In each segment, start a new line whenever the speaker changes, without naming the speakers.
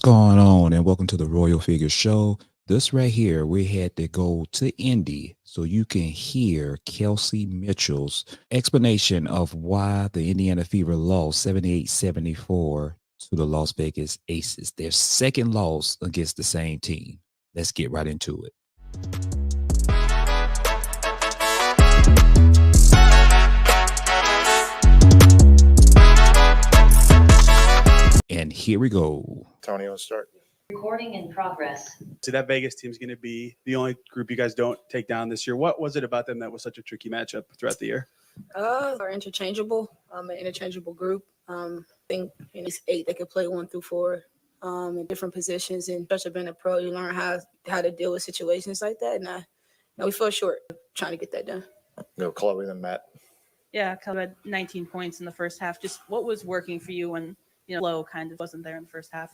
going on? And welcome to the Royal Figure Show. This right here, we had to go to Indy so you can hear Kelsey Mitchell's explanation of why the Indiana Fever lost 78-74 to the Las Vegas Aces. Their second loss against the same team. Let's get right into it. And here we go.
Tony, let's start.
Recording in progress.
So that Vegas team's going to be the only group you guys don't take down this year. What was it about them that was such a tricky matchup throughout the year?
They're interchangeable. An interchangeable group. I think it's 8 that could play 1 through 4 in different positions. And especially being a pro, you learn how to deal with situations like that. And we fell short trying to get that done.
No, Chloe, then Matt.
Yeah, Kelly had 19 points in the first half. Just what was working for you when flow kind of wasn't there in the first half?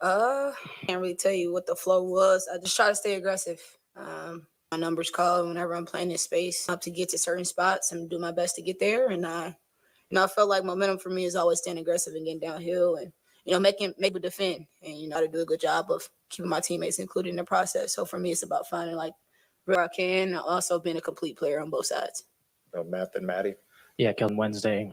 Can't really tell you what the flow was. I just try to stay aggressive. My numbers call whenever I'm playing in space up to get to certain spots and do my best to get there. And I felt like momentum for me is always staying aggressive and getting downhill and making a defend and how to do a good job of keeping my teammates included in the process. So for me, it's about finding where I can, also being a complete player on both sides.
Matt, then Maddie.
Yeah, Kellen, Wednesday,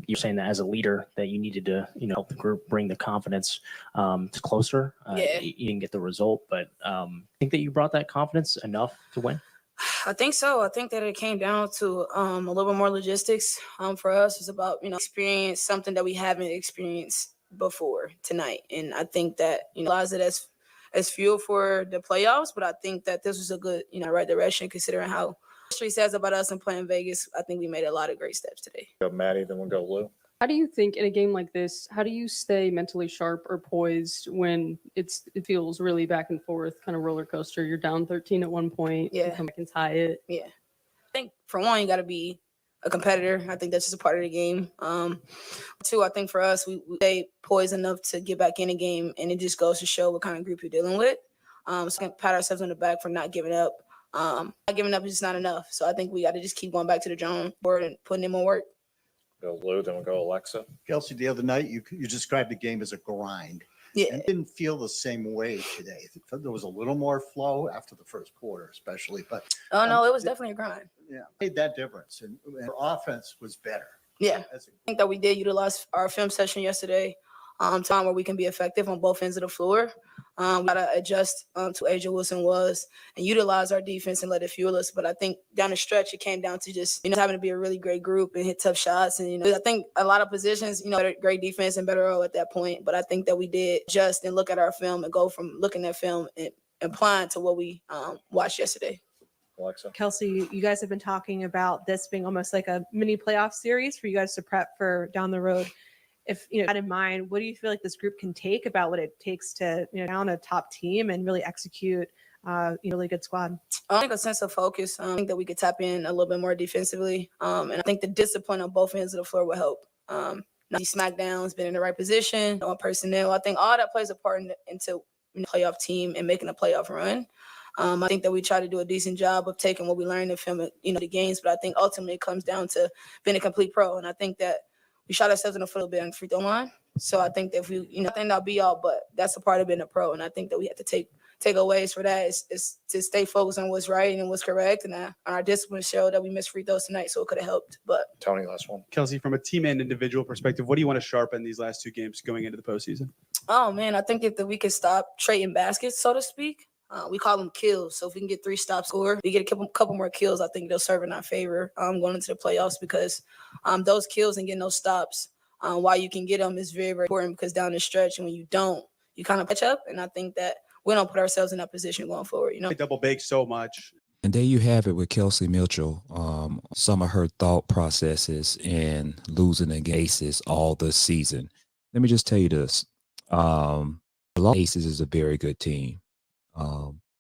you're saying that as a leader that you needed to, help the group bring the confidence to closer. You didn't get the result, but think that you brought that confidence enough to win?
I think so. I think that it came down to a little bit more logistics. For us, it's about, experience something that we haven't experienced before tonight. And I think that, realize it as fuel for the playoffs, but I think that this was a good, right direction considering how history says about us and playing Vegas. I think we made a lot of great steps today.
Go Maddie, then we'll go Lou.
How do you think in a game like this, how do you stay mentally sharp or poised when it feels really back and forth, kind of roller coaster? You're down 13 at one point.
Yeah.
You come back and tie it.
Yeah. I think for one, you got to be a competitor. I think that's just a part of the game. 2, I think for us, we stay poised enough to get back in the game, and it just goes to show what kind of group you're dealing with. So we can pat ourselves on the back for not giving up. Not giving up is just not enough. So I think we got to just keep going back to the drawing board and putting in more work.
Go Lou, then we'll go Alexa.
Kelsey, the other night you described the game as a grind.
Yeah.
And it didn't feel the same way today. There was a little more flow after the first quarter, especially. But
no, it was definitely a grind.
Yeah, made that difference, and our offense was better.
Yeah, I think that we did utilize our film session yesterday, time where we can be effective on both ends of the floor. We got to adjust to Asia Wilson was and utilize our defense and let it fuel us. But I think down the stretch, it came down to just, having to be a really great group and hit tough shots. And, I think a lot of positions, great defense and better role at that point. But I think that we did just and look at our film and go from looking at film and applying to what we watched yesterday.
Alexa.
Kelsey, you guys have been talking about this being almost like a mini playoff series for you guys to prep for down the road. If that in mind, what do you feel like this group can take about what it takes to down a top team and really execute really good squad?
I think a sense of focus. I think that we could tap in a little bit more defensively, and I think the discipline on both ends of the floor will help. These smackdowns, being in the right position, on personnel. I think all that plays a part into playoff team and making a playoff run. I think that we try to do a decent job of taking what we learned in film, the games, but I think ultimately it comes down to being a complete pro, and I think that we shot ourselves in the foot a bit on the free throw line. So I think that if we, I think that'll be all, but that's a part of being a pro. And I think that we have to take aways for that is to stay focused on what's right and what's correct. And our discipline showed that we missed free throws tonight, so it could have helped. But
Tony, last one.
Kelsey, from a team and individual perspective, what do you want to sharpen these last 2 games going into the postseason?
Oh, man, I think if we could stop trading baskets, so to speak. We call them kills. So if we can get 3 stops scored, we get a couple more kills, I think they'll serve in our favor going into the playoffs because those kills and getting those stops, while you can get them is very, very important because down the stretch, and when you don't, you kind of catch up. And I think that we don't put ourselves in that position going forward.
They double bake so much.
And there you have it with Kelsey Mitchell. Some of her thought processes in losing against Aces all this season. Let me just tell you this. Aces is a very good team.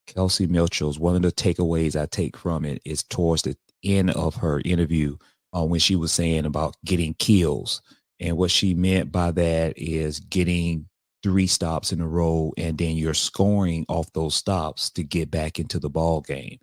Kelsey Mitchell's, one of the takeaways I take from it is towards the end of her interview when she was saying about getting kills. And what she meant by that is getting 3 stops in a row and then you're scoring off those stops to get back into the ball game.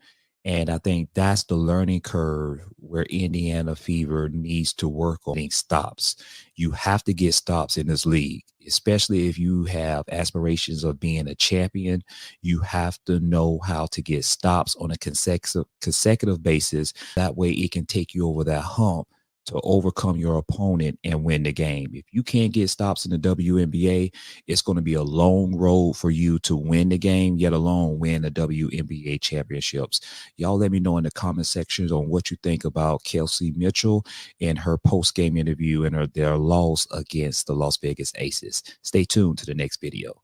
And I think that's the learning curve where Indiana Fever needs to work on getting stops. You have to get stops in this league, especially if you have aspirations of being a champion. You have to know how to get stops on a consecutive basis. That way it can take you over that hump to overcome your opponent and win the game. If you can't get stops in the WNBA, it's going to be a long road for you to win the game, yet alone win the WNBA championships. Y'all let me know in the comment sections on what you think about Kelsey Mitchell and her post-game interview and their loss against the Las Vegas Aces. Stay tuned to the next video.